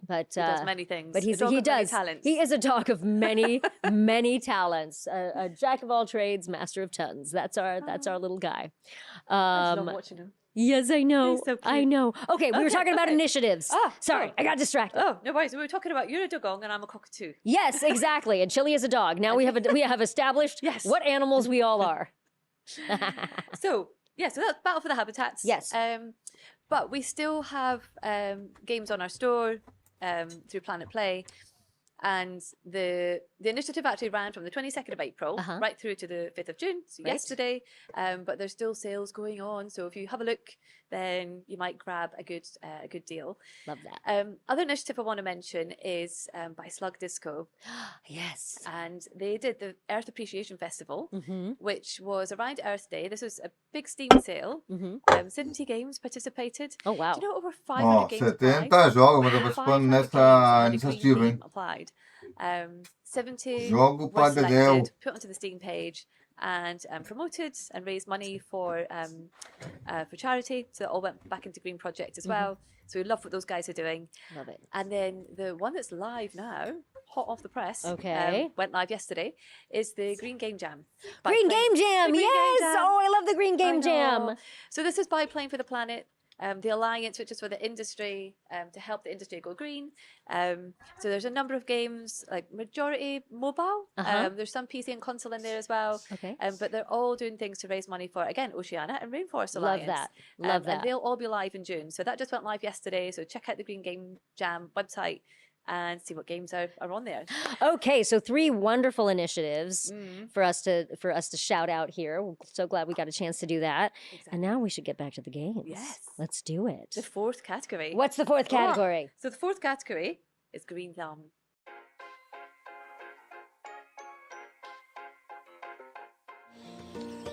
But he does many things. But he does. Many talents. He is a dog of many talents. A jack of all trades, master of tons. That's our little guy. I love watching him. Yes, I know. He's so cute. I know. Okay, we were talking about initiatives. Sorry, I got distracted. Oh, no worries. We were talking about you're a dugong and I'm a cockatoo. Yes, exactly. And Chili is a dog. Now we have established what animals we all are. So that's Battle for the Habitats. Yes. But we still have games on our store through Planet Play. And the initiative actually ran from the 22nd of April right through to the 5th of June, so yesterday. But there's still sales going on, so if you have a look, then you might grab a good deal. Love that. Other initiative I want to mention is by Slug Disco. Yes. And they did the Earth Appreciation Festival, which was around Earth Day. This was a big Steam sale. 70 games participated. Oh, wow. Do you know over 500 games 70 jogos participando nessa iniciativa, hein? applied. 70 Jogo were Padedel. selected, put onto the Steam page, and promoted and raised money for charity. So it all went back into Green Project as well. So we love what those guys are doing. Love it. And then the one that's live now, hot off the press, Okay. went live yesterday, is the Green Game Jam. Green Game Jam, yes! Oh, I love the Green Game I Jam. know. So this is by Playing for the Planet. The Alliance, which is for the industry, to help the industry go green. So there's a number of games, like majority mobile. There's some PC and console in there as well. Okay. But they're all doing things to raise money for, again, Oceania and Rainforest Love Alliance. that. Love that. And they'll all be live in June. So that just went live yesterday. So check out the Green Game Jam website and see what games are on there. Okay, so 3 wonderful initiatives for us to shout out here. We're so glad we got a chance to do that. And now we should get back to the games. Yes. Let's do it. The 4th category. What's the 4th category? So the 4th category is Green Thumb.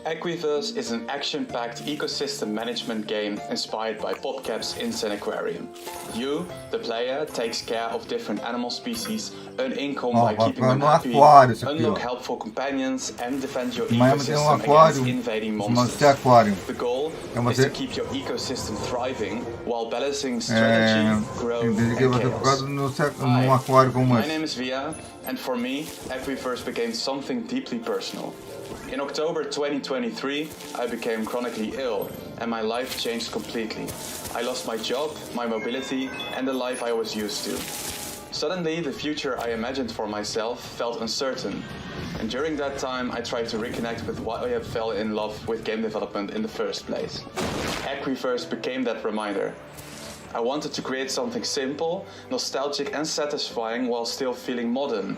Equiverse is an action-packed ecosystem management game inspired by PopCap's Insane Aquarium. You, the player, takes care of different animal species, earn income by keeping them happy, unlock helpful companions, and defend your ecosystem against invading monsters. The goal is to keep your ecosystem thriving while balancing strategy, growth, and chaos. Hi, my name is Via, and for me, Equiverse became something deeply personal. In October 2023, I became chronically ill, and my life changed completely. I lost my job, my mobility, and the life I was used to. Suddenly, the future I imagined for myself felt uncertain, and during that time, I tried to reconnect with why I fell in love with game development in the first place. Equiverse became that reminder. I wanted to create something simple, nostalgic, and satisfying while still feeling modern.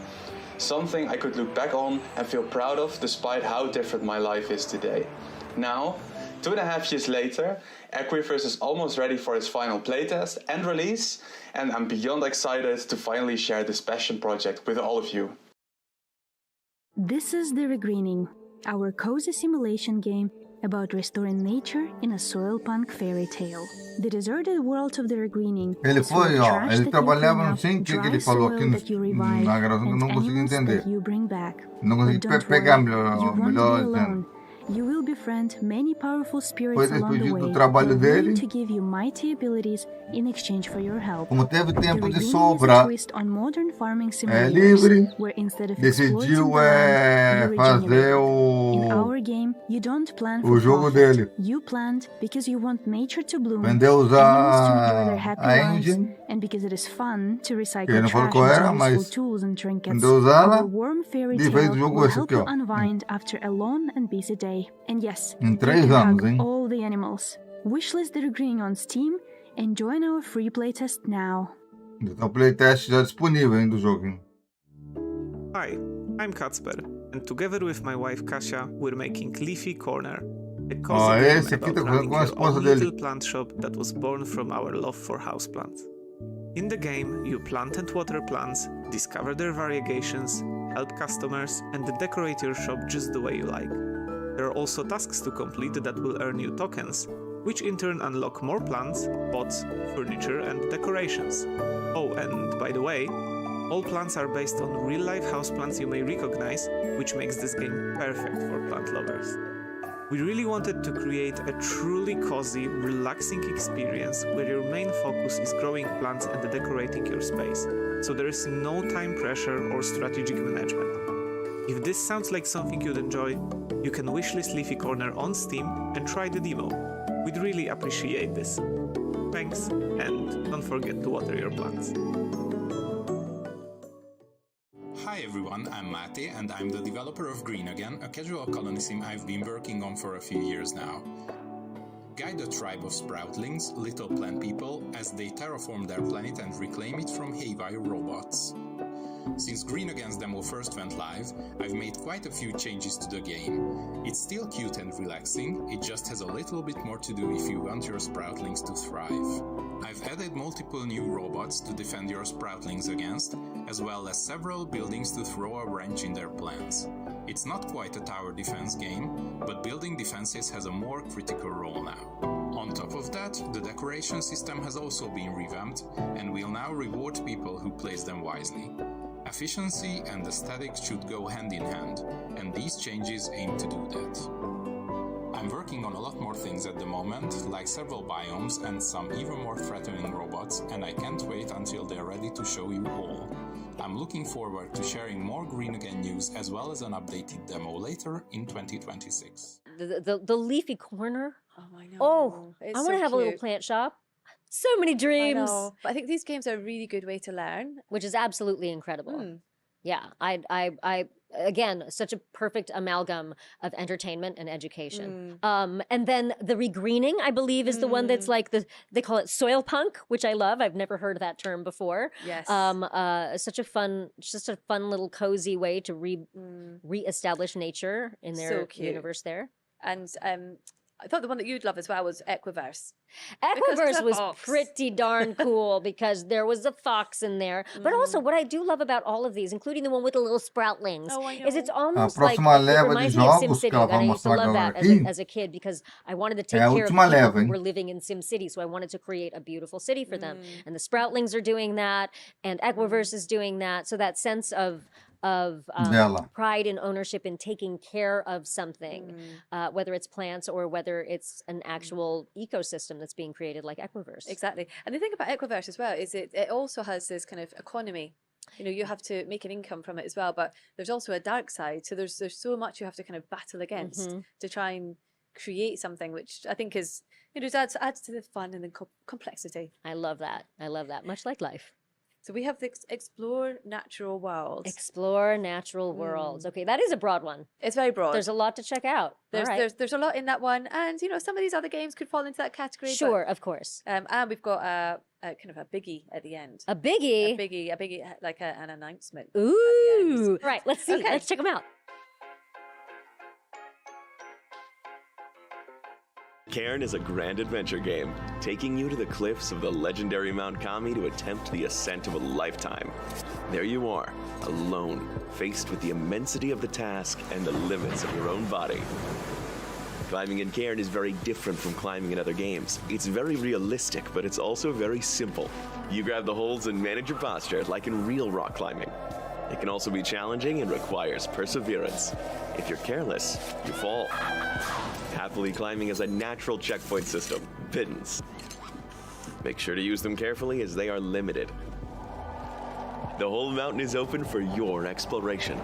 Something I could look back on and feel proud of despite how different my life is today. Now, 2.5 years later, Equiverse is almost ready for its final playtest and release, and I'm beyond excited to finally share this passion project with all of you. This is The Regreening, our cozy simulation game about restoring nature in a soil punk fairy tale. The deserted world of the Regreening. Ele foi, ó, ele trabalhava, não sei o que ele falou aqui na gravação que eu não consegui entender. Não consegui pegar melhor. You will befriend many powerful spirits Foi along the way do trabalho who are willing dele. to give you mighty abilities in exchange for your help. Como teve tempo de The Regreening sobra, is a twist on modern farming simulators, livre, where instead of decidiu exploiting the land, you fazer regenerate. In o our game, you don't plant o for jogo profit. dele. You plant because you want nature to bloom, Vendeu animals to enjoy their a happy lives, engine, and because it is fun to recycle ele não falou trash qual era, into useful mas tools and trinkets. vendeu ela Our warm fairy e fez o tale jogo will esse help aqui, you ó. unwind after a long and busy day. And yes, Em you 3 can anos, hug hein? all the animals. Wishlist The Regreening on Steam and join our free playtest now. Então, o playtest já disponível, hein, do jogo. Hein? Hi, I'm Kacper, and together with my wife Kasia, we're making Leafy Corner, a cozy game esse aqui about tá running com a your esposa own dele. little plant shop that was born from our love for houseplants. In the game, you plant and water plants, discover their variegations, help customers, and decorate your shop just the way you like. There are also tasks to complete that will earn you tokens, which in turn unlock more plants, pots, furniture, and decorations. Oh, and by the way, all plants are based on real-life houseplants you may recognize, which makes this game perfect for plant lovers. We really wanted to create a truly cozy, relaxing experience where your main focus is growing plants and decorating your space, so there is no time pressure or strategic management. If this sounds like something you'd enjoy, you can wishlist Leafy Corner on Steam and try the demo. We'd really appreciate this. Thanks, and don't forget to water your plants. Hi everyone, I'm Mate and I'm the developer of Green Again, a casual colony sim I've been working on for a few years now. Guide a tribe of sproutlings, little plant people, as they terraform their planet and reclaim it from haywire robots. Since Green Again's demo first went live, I've made quite a few changes to the game. It's still cute and relaxing, it just has a little bit more to do if you want your Sproutlings to thrive. I've added multiple new robots to defend your Sproutlings against, as well as several buildings to throw a wrench in their plans. It's not quite a tower defense game, but building defenses has a more critical role now. On top of that, the decoration system has also been revamped and will now reward people who place them wisely. Efficiency and aesthetics should go hand in hand, and these changes aim to do that. I'm working on a lot more things at the moment, like several biomes and some even more threatening robots, and I can't wait until they're ready to show you all. I'm looking forward to sharing more Green Again news as well as an updated demo later in 2026. The leafy corner. Oh, I know. Oh, It's I want to so have a little cute. plant shop. So many dreams. I know. But I think these games are a really good way to learn. Which is absolutely incredible. Yeah, I again, such a perfect amalgam of entertainment and education. And then the regreening, I believe, is the one that's like they call it soil punk, which I love. I've never heard that term before. Yes. Such a fun little cozy way to reestablish nature in their So cute. universe there. And I thought the one that you'd love as well was Equiverse. Equiverse was fox. pretty darn cool because there was a fox in there. But also, what I do love about all of these, including the one with the little sproutlings, is it's almost like próxima it leva de reminds me of jogos que SimCity. ela And vai I used to mostrar love agora that aqui as a kid because I wanted to take é a care of última people leva, who hein? were living in SimCity. So I wanted to create a beautiful city for them. And the sproutlings are doing that, and Equiverse is doing that. So that sense of Dela. pride and ownership in taking care of something, whether it's plants or whether it's an actual ecosystem that's being created like Equiverse. Exactly. And the thing about Equiverse as well is it also has this kind of economy. You know, you have to make an income from it as well, but there's also a dark side. So there's so much you have to kind of battle against to try and create something, which I think is, you know, adds to the fun and the complexity. I love that. I love that. Much like life. So we have the Explore Natural Worlds. Explore natural worlds. Okay, that is a broad one. It's very broad. There's a lot to check out. There's, All right. there's a lot in that one, and you know some of these other games could fall into that category. but- Sure, of course. and we've got a kind of a biggie at the end. A biggie? A biggie, like an announcement. Ooh. Right, let's see. Okay. Let's check them out. Cairn is a grand adventure game, taking you to the cliffs of the legendary Mount Kami to attempt the ascent of a lifetime. There you are, alone, faced with the immensity of the task and the limits of your own body. Climbing in Cairn is very different from climbing in other games. It's very realistic, but it's also very simple. You grab the holds and manage your posture, like in real rock climbing. It can also be challenging and requires perseverance. If you're careless, you fall. Happily climbing has a natural checkpoint system, pittance. Make sure to use them carefully as they are limited. The whole mountain is open for your exploration.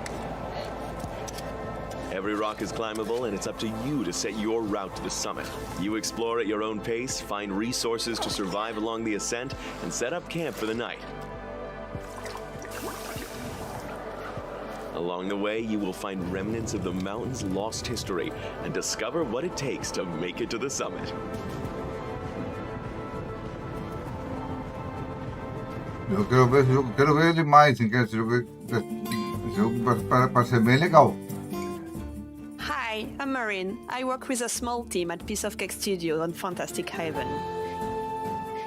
Every rock is climbable, and it's up to you to set your route to the summit. You explore at your own pace, find resources to survive along the ascent, and set up camp for the night. Along the way, you will find remnants of the mountain's lost history and discover what it takes to make it to the summit. Eu quero ver esse jogo, quero ver ele mais, hein? Esse jogo parece ser bem legal. Hi, I'm Marin. I work with a small team at Piece of Cake Studios on Fantastic Haven.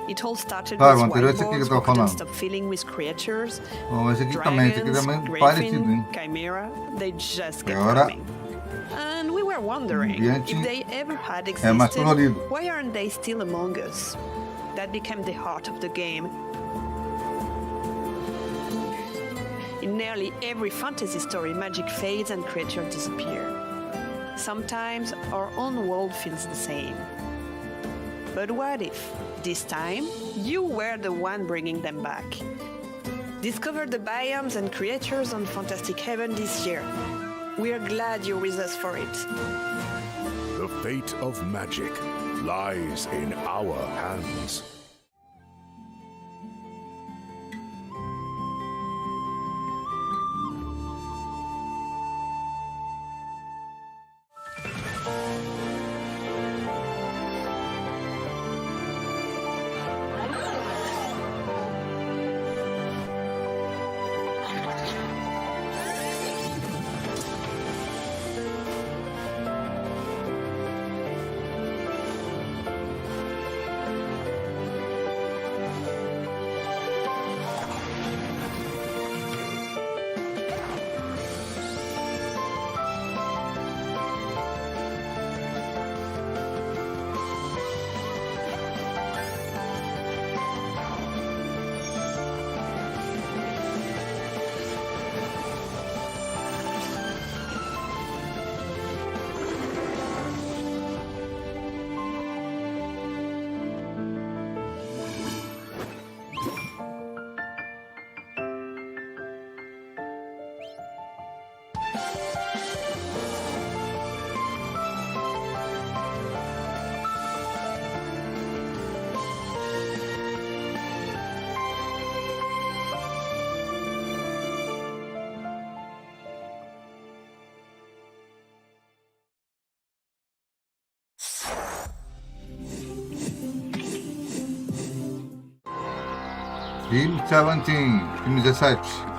It all started Claro, with o anterior esse aqui que eu whiteboards tô we couldn't falando. stop filling with creatures. Bom, esse aqui também Dragons, parecido, Griffin, hein? Chimera, they just E kept agora, coming. And we were wondering ambiente if they ever had é mais existed, colorido. why aren't they still among us? That became the heart of the game. In nearly every fantasy story, magic fades and creatures disappear. Sometimes our own world feels the same. But what if, this time, you were the one bringing them back? Discover the biomes and creatures on Fantastic Haven this year. We're glad you're with us for it. The fate of magic lies in our hands. Team 17. Time 17.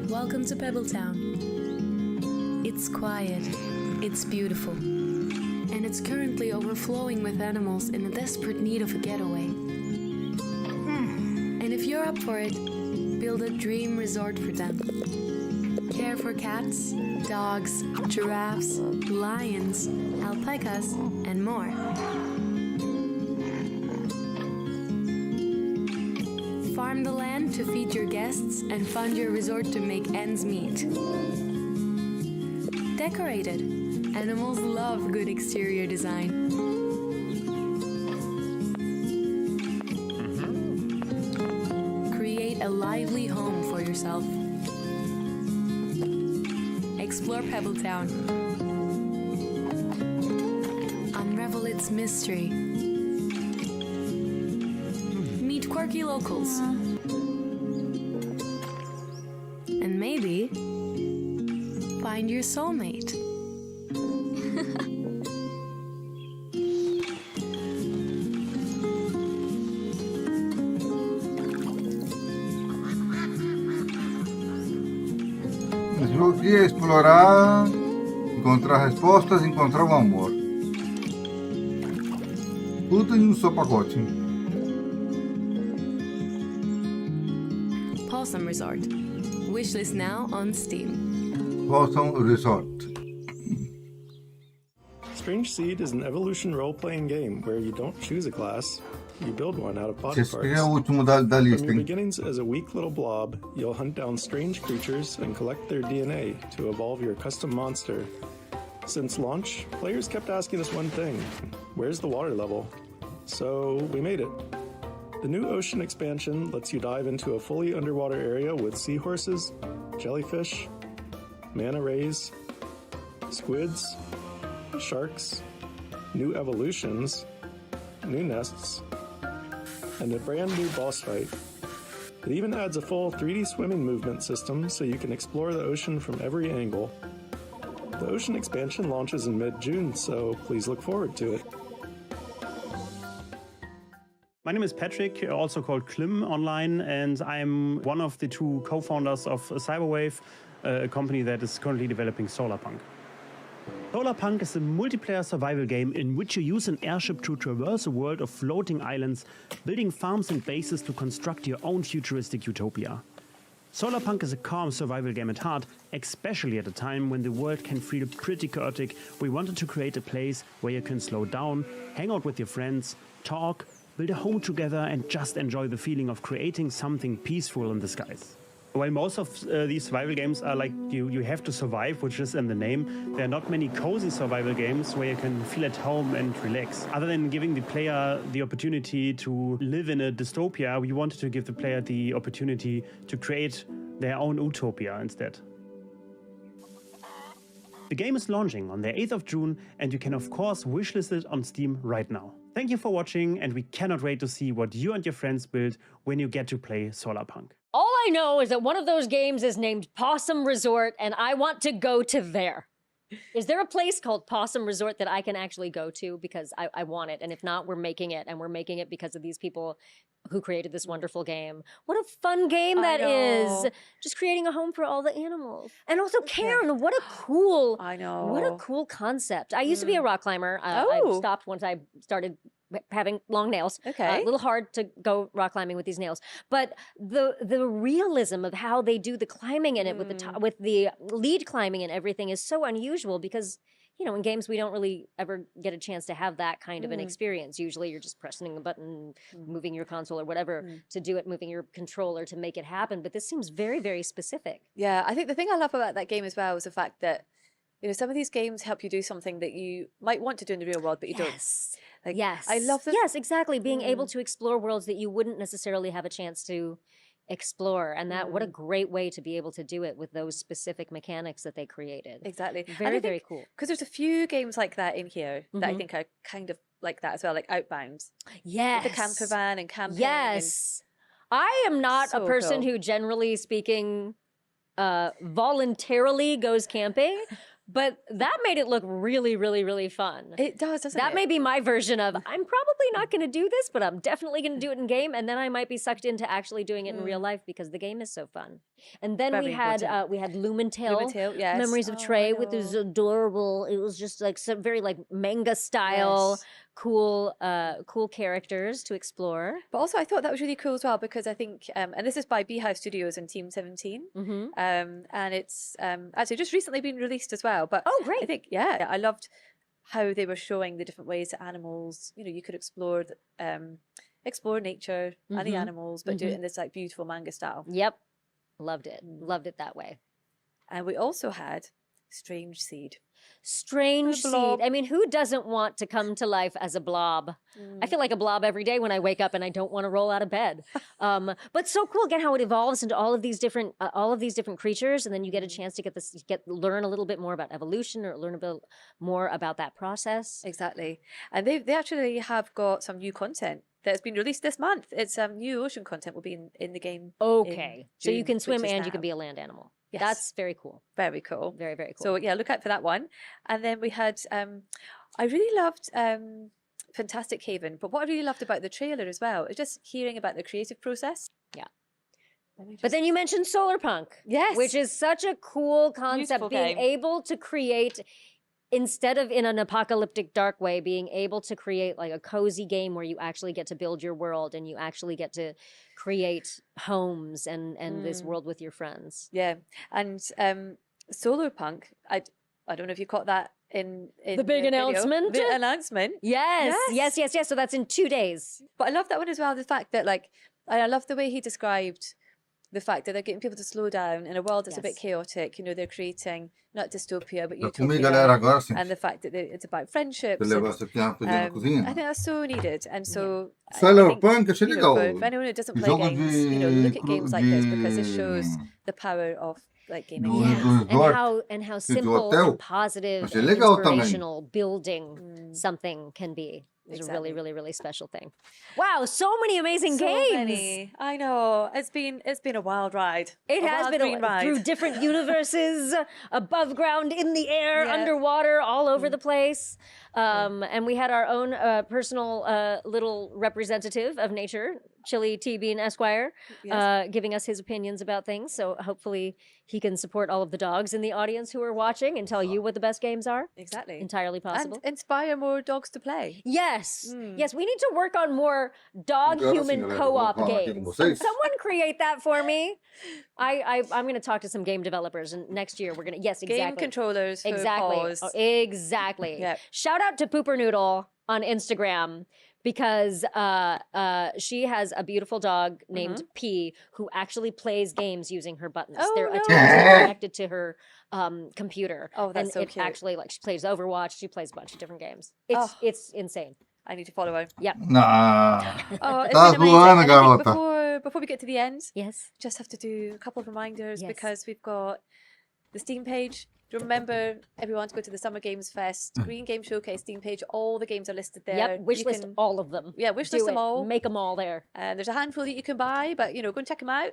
Welcome to Pebbletown. It's quiet, it's beautiful, and it's currently overflowing with animals in a desperate need of a getaway. And if you're up for it, build a dream resort for them. Care for cats, dogs, giraffes, lions, alpacas, and more. Farm the land to feed your guests and fund your resort to make ends meet. Decorate it. Animals love good exterior design. Create a lively home for yourself. Explore Pebbletown. Unravel its mystery. Meet quirky locals. And maybe find your soulmate. O jogo aqui é explorar, encontrar respostas, encontrar o amor. Tudo em um só pacote. Possum Resort. Wishlist now on Steam. Possum Resort. Strange Seed is an evolution role-playing game where you don't choose a class, you build one out of body Esse parts. aqui é o último da lista, From your hein? beginnings as a weak little blob, you'll hunt down strange creatures and collect their DNA to evolve your custom monster. Since launch, players kept asking us one thing: where's the water level? So we made it. The new ocean expansion lets you dive into a fully underwater area with seahorses, jellyfish, manta rays, squids, sharks, new evolutions, new nests, and a brand new boss fight. It even adds a full 3D swimming movement system so you can explore the ocean from every angle. The ocean expansion launches in mid-June, so please look forward to it. My name is Patrick, also called Klim online, and I'm one of the two co-founders of Cyberwave, a company that is currently developing Solarpunk. Solarpunk is a multiplayer survival game in which you use an airship to traverse a world of floating islands, building farms and bases to construct your own futuristic utopia. Solarpunk is a calm survival game at heart, especially at a time when the world can feel pretty chaotic. We wanted to create a place where you can slow down, hang out with your friends, talk, build a home together, and just enjoy the feeling of creating something peaceful in the skies. While most of these survival games are like you have to survive, which is in the name, there are not many cozy survival games where you can feel at home and relax. Other than giving the player the opportunity to live in a dystopia, we wanted to give the player the opportunity to create their own utopia instead. The game is launching on the 8th of June, and you can of course wishlist it on Steam right now. Thank you for watching, and we cannot wait to see what you and your friends build when you get to play Solarpunk. All I know is that one of those games is named Possum Resort, and I want to go to there. Is there a place called Possum Resort that I can actually go to? Because I want it, and if not, we're making it, and we're making it because of these people who created this wonderful game. What a fun game that is! Just creating a home for all the animals. And also Karen, what a cool, what a cool concept. I used to be a rock climber. I stopped once I started having long nails. Okay. A little hard to go rock climbing with these nails. But the realism of how they do the climbing in it with the lead climbing and everything is so unusual because, you know, in games we don't really ever get a chance to have that kind of an experience. Usually you're just pressing a button, moving your console or whatever to do it, moving your controller to make it happen. But this seems very, very specific. Yeah, I think the thing I love about that game as well is the fact that, you know, some of these games help you do something that you might want to do in the real world, but you don't. Like, Yes. I love this. Yes, exactly. Being able to explore worlds that you wouldn't necessarily have a chance to explore. And that, what a great way to be able to do it with those specific mechanics that they created. Exactly. Very, very cool. Because there's a few games like that in here that I think are kind of like that as well, like Outbound. Yes. With the camper van and camping. Yes. I am not a So person cool. who, generally speaking, voluntarily goes camping. But that made it look really, really, really fun. It does, doesn't it? That may be my version of, I'm probably not going to do this, but I'm definitely going to do it in game. And then I might be sucked into actually doing it in real life because the game is so fun. And then Very we had important. Lumentale, Lumentale, yes. Memories of Oh, Trey I with this know. adorable, it was just like some very like manga style, Yes. cool characters to explore. But also, I thought that was really cool as well because I think, and this is by Beehive Studios and Team 17, and it's actually just recently been released as well. But oh, great! I think I loved how they were showing the different ways that animals, you know, you could explore explore nature and the animals, but do it in this like beautiful manga style. Yep, loved it. Loved it that way. And we also had Strange Seed. Strange The blob. Seed. I mean, who doesn't want to come to life as a blob? I feel like a blob every day when I wake up and I don't want to roll out of bed. But so cool again how it evolves into all of these different creatures, and then you get a chance to learn a little bit more about evolution or learn a bit more about that process. Exactly. And they actually have got some new content that's been released this month. It's new ocean content will be in the game. Okay, in so you June, can swim which is and you can now. be a land animal. Yes. That's very cool. Very cool. Very, very cool. So yeah, look out for that one. And then we had, I really loved Fantastic Haven, but what I really loved about the trailer as well is just hearing about the creative process. Yeah. But then you mentioned Solar Punk. Yes. Which is such a cool concept, Beautiful being game. able to create, instead of in an apocalyptic dark way, being able to create like a cozy game where you actually get to build your world and you actually get to create homes and this world with your friends. Yeah. And Solar Punk, I don't know if you caught that in The big video. announcement? The announcement. Yes. So that's in 2 days. But I love that one as well. The fact that I love the way he described the fact that they're getting people to slow down in a world that's a bit chaotic. You know, they're creating not dystopia, but Já comi, utopia. galera, agora sim. And the fact that it's about friendships. Vou levar essa aqui rapidinho na cozinha. I think that's so needed. And so Solar Punk, achei you know, legal. for anyone who doesn't play Jogo games, de you know, look at games like this because it de- shows the power of like gaming. And how simple and positive Achei and legal também. inspirational building something can be. It's a really, really, really special thing. Wow, so many amazing So games. many. I know. It's been a wild ride. It has been green ride. through different universes, above ground, in the air, underwater, all over the place. And we had our own personal little representative of nature, Chili T. Bean Esquire, giving us his opinions about things. So hopefully he can support all of the dogs in the audience who are watching and tell you what the best games are. Exactly. Entirely possible. And inspire more dogs to play. Yes. Yes, we need to work on more dog-human co-op games. Can someone create that for me? I'm going to talk to some game developers, and next year we're going to, yes, exactly. Game controllers for Exactly. paws. Oh, exactly. Yep. Shout out to Pooper Noodle on Instagram because she has a beautiful dog named P who actually plays games using her buttons. Oh, They're no. connected to her computer. Oh, that's and so it cute. actually, like, she plays Overwatch. She plays a bunch of different games. It's insane. I need to follow her. Yep. Nah. Oh, it's Tá been amazing. zoando, And I think garota. before we get to the end, just have to do a couple of reminders Yes. because we've got the Steam page. Remember, everyone, to go to the Summer Games Fest Green Game Showcase Steam page. All the games are listed there. Yep, wish You list can- all of them. Yeah, wish Do list them it. all. Make them all there. And there's a handful that you can buy, but go and check them out.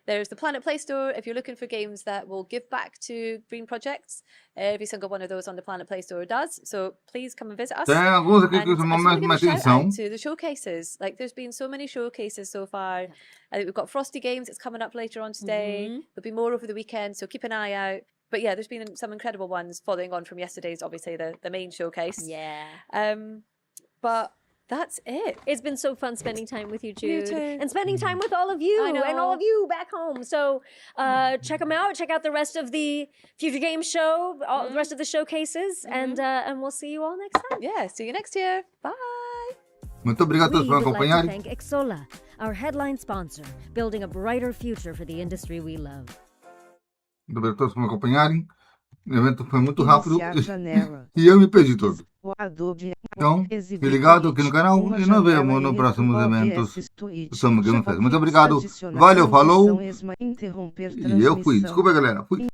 There's the Planet Play Store if you're looking for games that will give back to green projects. Every single one of those on the Planet Play Store does. So please come and visit us. Tem alguns aqui And que I chamam just wanna mais give a mais shout out atenção. to the showcases. Like, there's been so many showcases so far. I think we've got Frosty Games. It's coming up later on today. There'll be more over the weekend, so keep an eye out. But yeah, there's been some incredible ones following on from yesterday's, obviously, the main showcase. Yeah. But that's it. It's been so fun spending time with you, You Jude. too. And spending time with all of you I know. and all of you back home. So check them out. Check out the rest of the Future Games show, all the rest of the showcases, and we'll see you all next time. Yeah, see you next year. Bye. Muito obrigado a todos We por would like to acompanharem. thank Exola, our headline sponsor, building a brighter future for the industry we love. Muito obrigado a todos por me acompanharem. O evento foi muito rápido Iniciar janela. e eu me perdi todo. O Adobe Então, fique ligado aqui no canal e nos vemos nos próximos eventos do Summer Game Fest. Muito obrigado, valeu, falou. E eu fui. Desculpa, galera. Fui.